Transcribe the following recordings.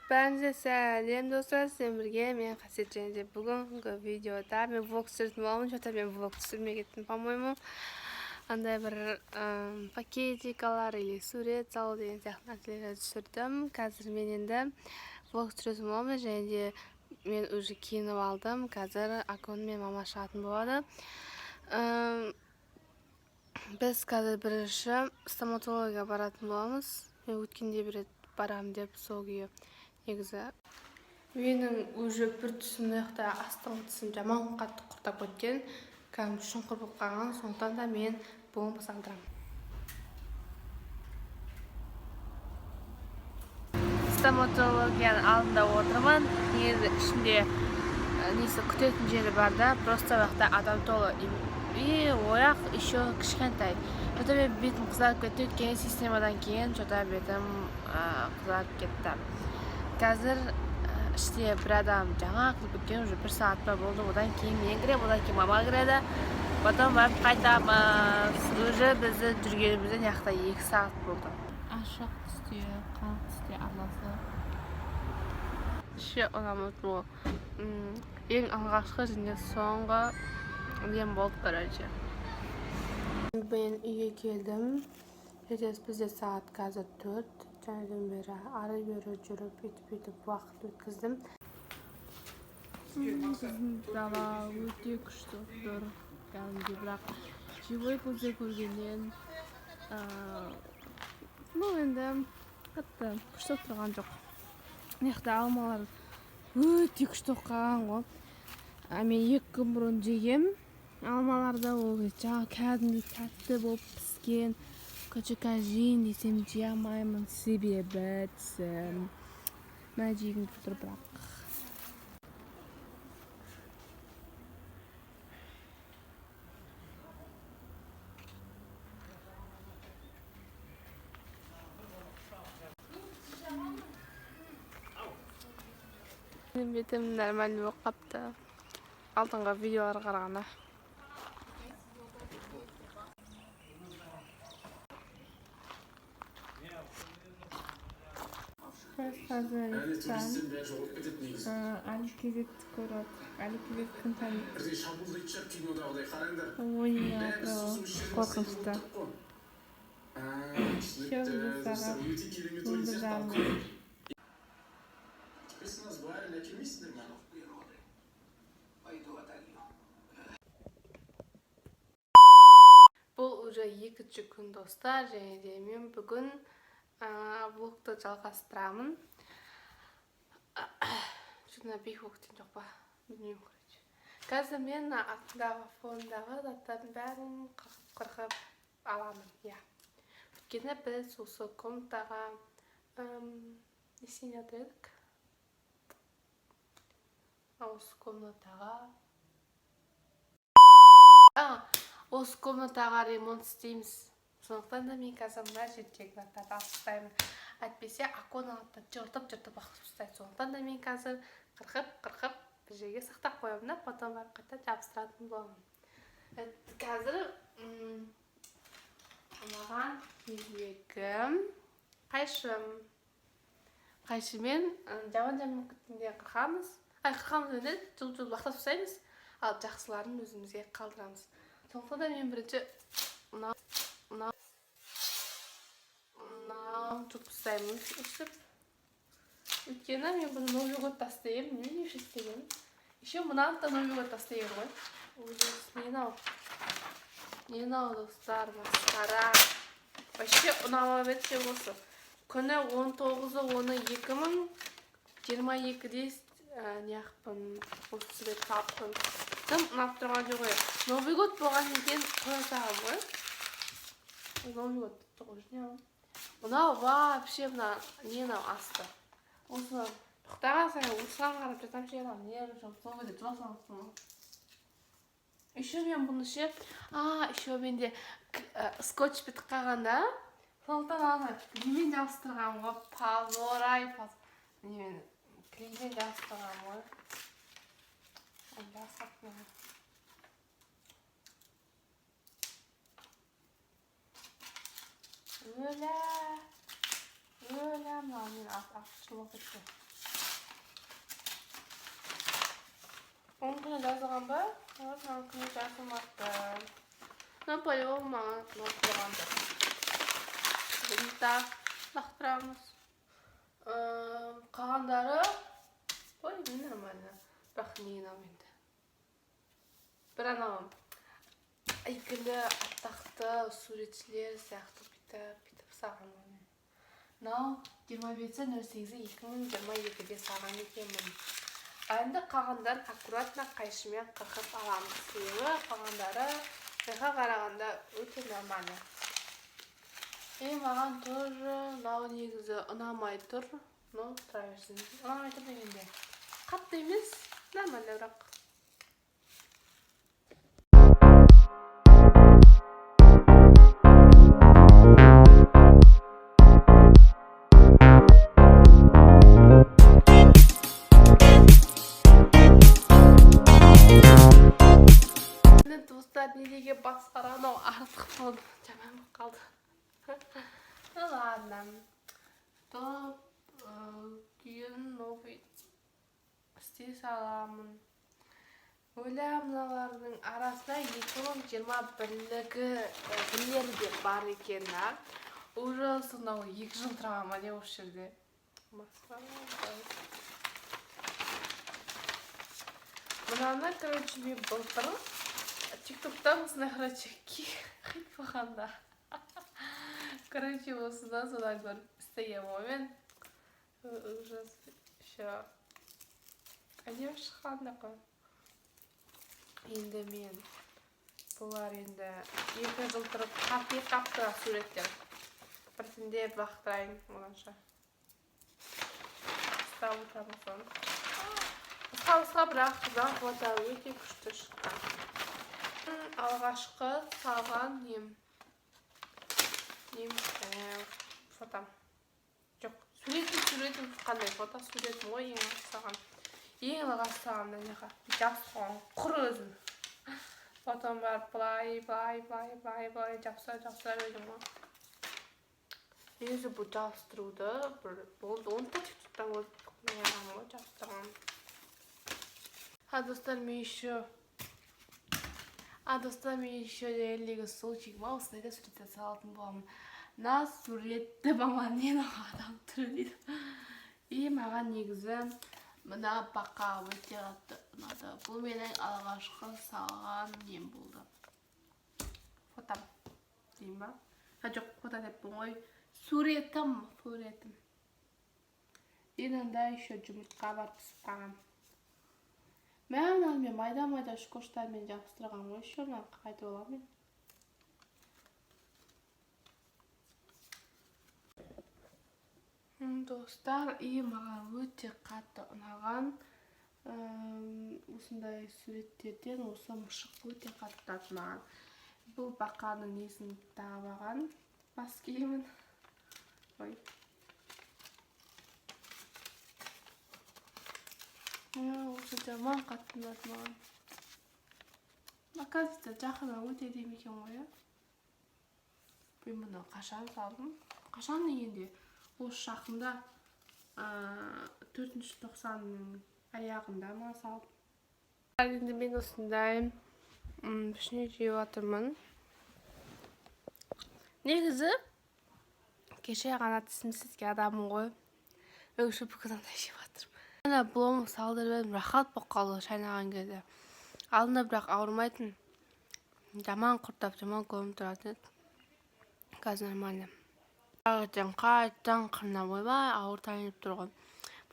Bence сәлем достар, сіздермен бірге мен Қасет және бүгінгі видеода мен влог түсіретін боламын. Что-то мен влог түсірмей кеттім, по-моему. Андай бір пакетикалар или сурет салу деген сияқты нәрселерді түсірдім. Қазір мен енді влог түсіретін боламын және де мен уже киініп алдым. Қазір Акон мен мама шығатын болады. Біз қазір бірінші стоматология баратын боламыз. Мен өткенде бір рет барам деп сол күйі. Негізі менің уже бір түсім мыяқта астыңғы тісім жаман қатты құртап кеткен, кәдімгі шұңқыр болып қалған, сондықтан да мен буын салдырамын. Стоматологияның алдында отырмын. Негізі ішінде несі күтетін жері бар да, просто уақытта адам толы. И ояқ еще кішкентай. Что-то мен бетім қызарып кетті, өйткені системадан кейін что-то бетім қызарып кетті. Қазір іште бір адам жаңа қылып кеткен, уже 1 сағат па болды. Одан кейін мен кіремін, одан кейін мама кіреді. Потом барып қайтамыз. Уже біздің жүргенімізде яқта 2 сағат болды. Ашық түсте, қанық түсте арнасы. Ше ұнамайды ол. Ең алғашқы және соңғы нем болды, короче. Мен үйге келдім. Бізде сағат қазір 4. Жаңадан бері ары-бері жүріп, өйтіп уақыт өткіздім. Дала өте күшті тұр. Кәдімгі бірақ живой көзде көргеннен енді қатты күшті тұрған жоқ. Мыяқта алмалар өте күшті қалған ғой. Мен 2 күн бұрын жегем. Алмаларда ол кәдімгі тәтті болып піскен. Қажин десем жей алмаймын, себебі тісім жегім тұр бірақ. Менің бетім нормальный болып қапты. Алдыңғы видеоларға қарағанда. Қазір Ali Kezek'ti көріп, Ali Kezek күн танып. Ойына қорқынышты. Шөбі сағат 11:30. Бұл уже 2-ші күн достар, және де мен бүгін влогты жалғастырамын. Шuna bir vaktin жоқ па? Білмеймін, короче. Қазір мен артындағы фондағы заттардың бәрін қырқып аламын, я. Өйткені біз осы комнатаға несіне отырдық? Осы комнатаға ремонт істейміз. Сондықтан да мен қазір мына жердегі заттарды алып тастаймын. Әйтпесе Акон алып жыртып ақып тастайды. Сондықтан да мен қазір қырқып бір жерге сақтап қоямын да, потом барып қайта жабыстыратын боламын. Қазір маған кезегі қайшымен жаман күтінде қырқамыз. Қырқамыз енді жұлып бақтап тастаймыз, ал жақсыларын өзімізге қалдырамыз. Сондықтан да мен бірінші мынау жұлып тастаймын. Өйткені мен бұны Новый год тастайым, не үшін істеген. Еще мынаны да Новый год тастайым ғой. Не нау достар, масқара. Вообще ұнамап етсе осы. Күні 19-10-2022-де неақпын, осы сурет таппын. Тым ұнап тұрған жоқ ғой. Новый год болған екен қоя сағым ғой. Новый год тұғы үшін ең. Мынау вообще нені асты. Осы тұқтаған сайын осыған қарап жатам ше алам. Не жоқ, сол кезде жыласаңызсың. Еще мен бұны ше, еще менде скотч бітіп қалғанда, сондықтан аны клеймен жабыстырған ғой. Позорай, немен клеймен жабыстырған ғой. Жасақтың. Öyle. Öyle ama ben atıştırmak istiyorum. 10 күні жазылған ба? Вот, 10 күні жазылмапты. Наполеон маған оқылғанды. Бізді лақтырамыз. Қалғандары... Ой, мен нормально. Бірақ неген ауменді. Бір анауым. Әйгілі аттақты суретшілер сияқты бүйтіп саған оны. Нау 25.08.2022-де саған екенмін. Енді қалғандар аккуратно қайшымен қырқып аламыз. Себебі қалғандары жайға қарағанда өте нормально. Маған тоже нау негізі ұнамай тұр. Но тұра берсін. Ұнамай тұр дегенде. Қатты емес, нормально бірақ. Достар, неге басқара анау артық болды, жаман қалды. Ладно. Топ кейін новый істей саламын. Ойлаймын, мыналардың арасында 2021-лігі де бар екен. Уже сонау 2 жыл тұрама ма не осы жерде. Мынаны, короче, мен былтыр тиктоктан осындай, короче, хит болғанда. Короче, осыдан содан көріп істеген оймен. Ужас, еще әдем шыққанда қой. Енді мен бұлар енді 2 жыл тұрып қапты суреттер. Біртінде бақтырайын оданша. Ұстап отырамын соны. Қысқа бірақ қуата өте күшті шыққан. Алғашқы салған нем фотом. Жоқ, суретім қандай фото, суретім ғой ең алғастаған. Ең алғастағанда неға жапсыған құр өзім. Потом барып былай жапсыра бердім ғой. Негізі бұл жабыстыруды болды. Оны да тиктоктан көріп жабыстырған. Достар, мен еще реалигі случай ма, осындайда суреттер салатын боламын. На суретті маған нені адам түрі дейді. И маған негізі мына бақа өте қатты ұнады. Бұл менің алғашқы салған нем болды. Фотом дейін ба? Жоқ, фото деппін ғой. Суретім. Енінде еще жұмыртқа бар пісіп қалған. Мен майда шкоштармен жабыстырған ғой, еще мен қайтып оламын. Достар, маған өте қатты ұнаған осындай суреттерден осы мұшық өте қатты ұнаған. Бұл бақаның несін тағылған бас киімін. Ой. Осы жаман қатты ұнады маған. Оказывается, жақына өте дем екен ғой. Мен мұны қашан салдым? Қашан дегенде? Осы жақында 4-90-ның аяғында ма салдым. Енді мен осындай пішіне жеп отырмын. Негізі кеше ғана тісімсізге адамын ғой. Өкші бүкідандай жеп отырмын. Ана блом салдырып едім, рахат болып қалды шайнаған кезде. Алдында бірақ ауырмайтын. Жаман құртап, жаман көрініп тұратын еді. Қазір нормально. Қайттан қырнап ойбай, ауыр тайынып тұрған.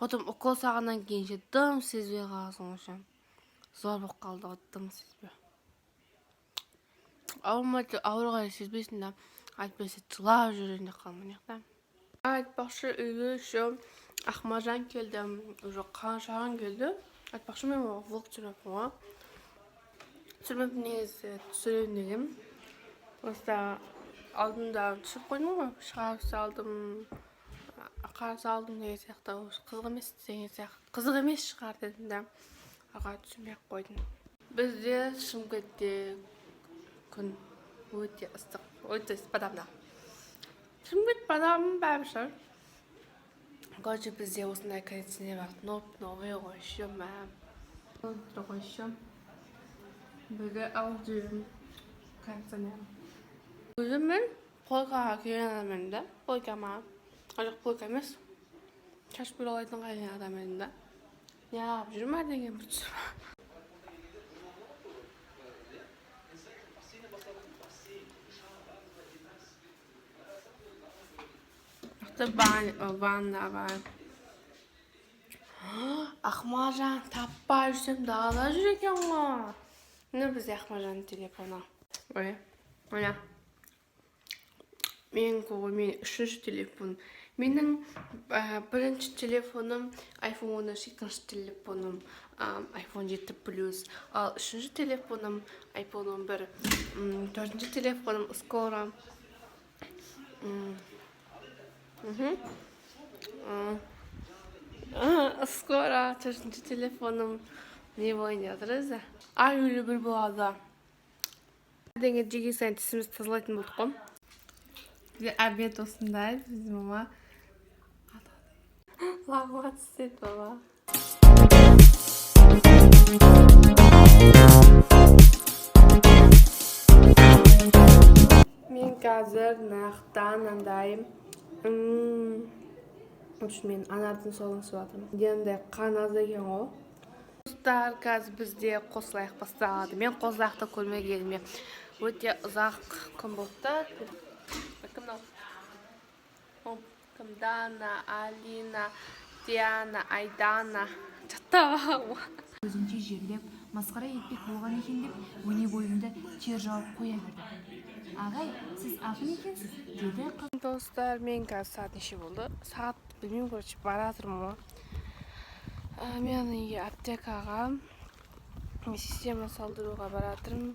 Потом укол сағаннан кейін дым сезбей қаласың үшін. Зор болып қалды ғой, дым сезбей. Ауырғай сезбейсің да, айтпесе жылап жүрейін де қалмын. Айтпақшы үйге еще Ақмаржан келді, уже қаншаған келді. Айтпақшы мен влог түсірмеппін ғой. Түсірмеппін негізі түсірейін деген. Просто алдында түсіріп қойдым ғой, шығарып салдым, қарсы алдым деген сияқты. Қызық емес деген сияқты. Қызық емес шығар дедім да, аға түсірмей қойдым. Бізде Шымкентте күн өте ыстық, өте бадамда. Шымкент бадамын бәрі шығар. Короче, бізде осындай кондиционер бар, новый ғой, еще Trochę. Böyle alıyorum. Kansanım. Özümün polkaga kelgen mende. Polkama. Ajak polka emes. Çaş bir olaydan kelgen adam mende. Ya, жүрмәр деген бір түсір. Vanna var. Ахмажан таппай жүрсем дала жүр екен ғой. Міне бізде Ахмажанның телефоны. Ой, міне. Менің үшінші телефон. Менің бірінші телефоным iPhone 13, екінші телефоным iPhone 7 Plus. Ал үшінші телефоным iPhone 11. Төртінші телефоным скоро. Скоро төртінші телефоным не ойнап жатырыз. Ай өлі бір болады. Бірдеңе жеген сайын тісімізді тазалайтын болдық қой. Обед осындай, біз мама. Лағуға түседі баба. Мен қазір нақтан андайым. Мен анардың солын сұватым. Енді қан аз екен ғой. Достар, қазір бізде қосылайық басталады. Мен қосылақты көрмегеніме өте ұзақ күн болды. Кім Дана, Алина, Диана, Айдана. Жаттау. Өзінше жерлеп, масқара етпек болған екен деп, өне бойымды тер жауып қоя берді. Ағай, сіз ақын екенсіз, деді қыз. Достар, мен қазір сағат неше болды? Сағат білмеймін, көрші баратырмын ғой. Мен үйге аптекаға система салдыруға баратырмын.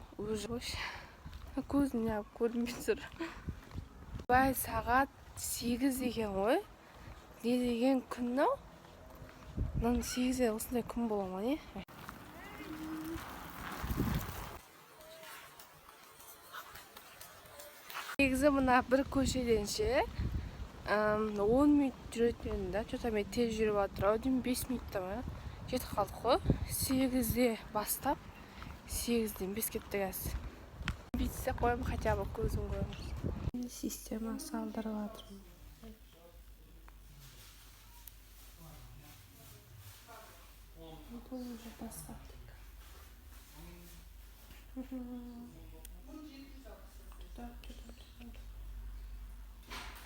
Көзім неғып көрінбей тұр. Бай сағат 8 деген ғой. Не деген күн ау? 8-де осындай күн бола ма не? Негізі мына бір көшеден ше 10 минут жүретін да, что-то мен тез жүріп жатыр. Аудин 5 минутта ма? Жетіп қалдық қой. 8-де бастап 8-ден 5 кеттік әз. Бүйтсе қойым, хотя бы көзім көреміз. Система салдырып жатырмын. Бұл уже бастадық.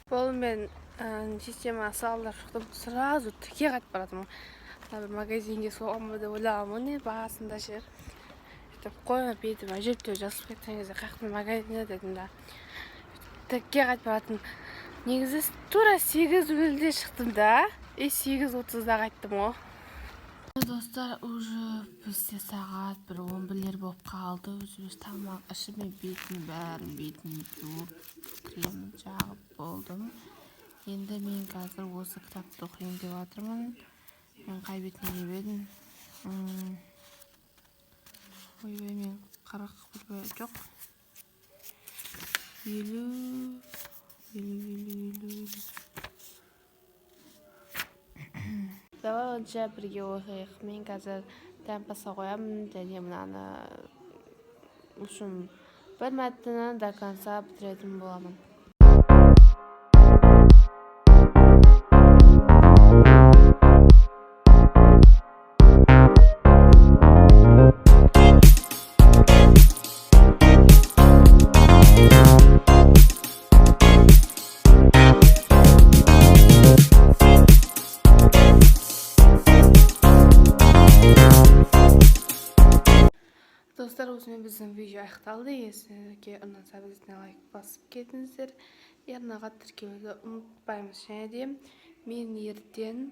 Бұл мен система салдырып шықтым. Сразу тіке қайтып баратым. Магазинге соғамын деп ойлағанмын, не бағасында жер. Қойма бетім, әжептеу жасып кеткен кезде қаяқтың магазині дедім да. Тіке қайтып баратым. Негізі тура 8:00-де шықтым да. 8:30-да қайттым ғой. Достар, уже бізде сағат 11-лер болып қалды. Өзіміз тамақ ішіп, мен бетін жуып, крем жағып болдым. Енді мен қазір осы кітапты оқиын деп жатырмын. Мен қай бетіне деп едім. Ойбай, мен 40 жоқ. 50. Давай онша бірге оқиық. Мен қазір дәм баса қоямын, және мынаны бір мәтінін до конца бітіретін боламын. Достар, осымен біздің видео аяқталды. Егерге ұнаса біздің лайк басып кетіңіздер. Арнаға тіркелуді ұмытпаймыз. Және де мен ертең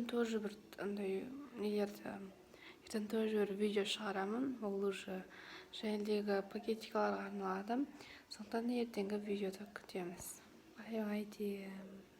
тоже бір видео шығарамын. Ол уже жәндегі пакетикаларға арналады. Сондықтан ертеңгі видеода күтеміз. Бай-бай деймін.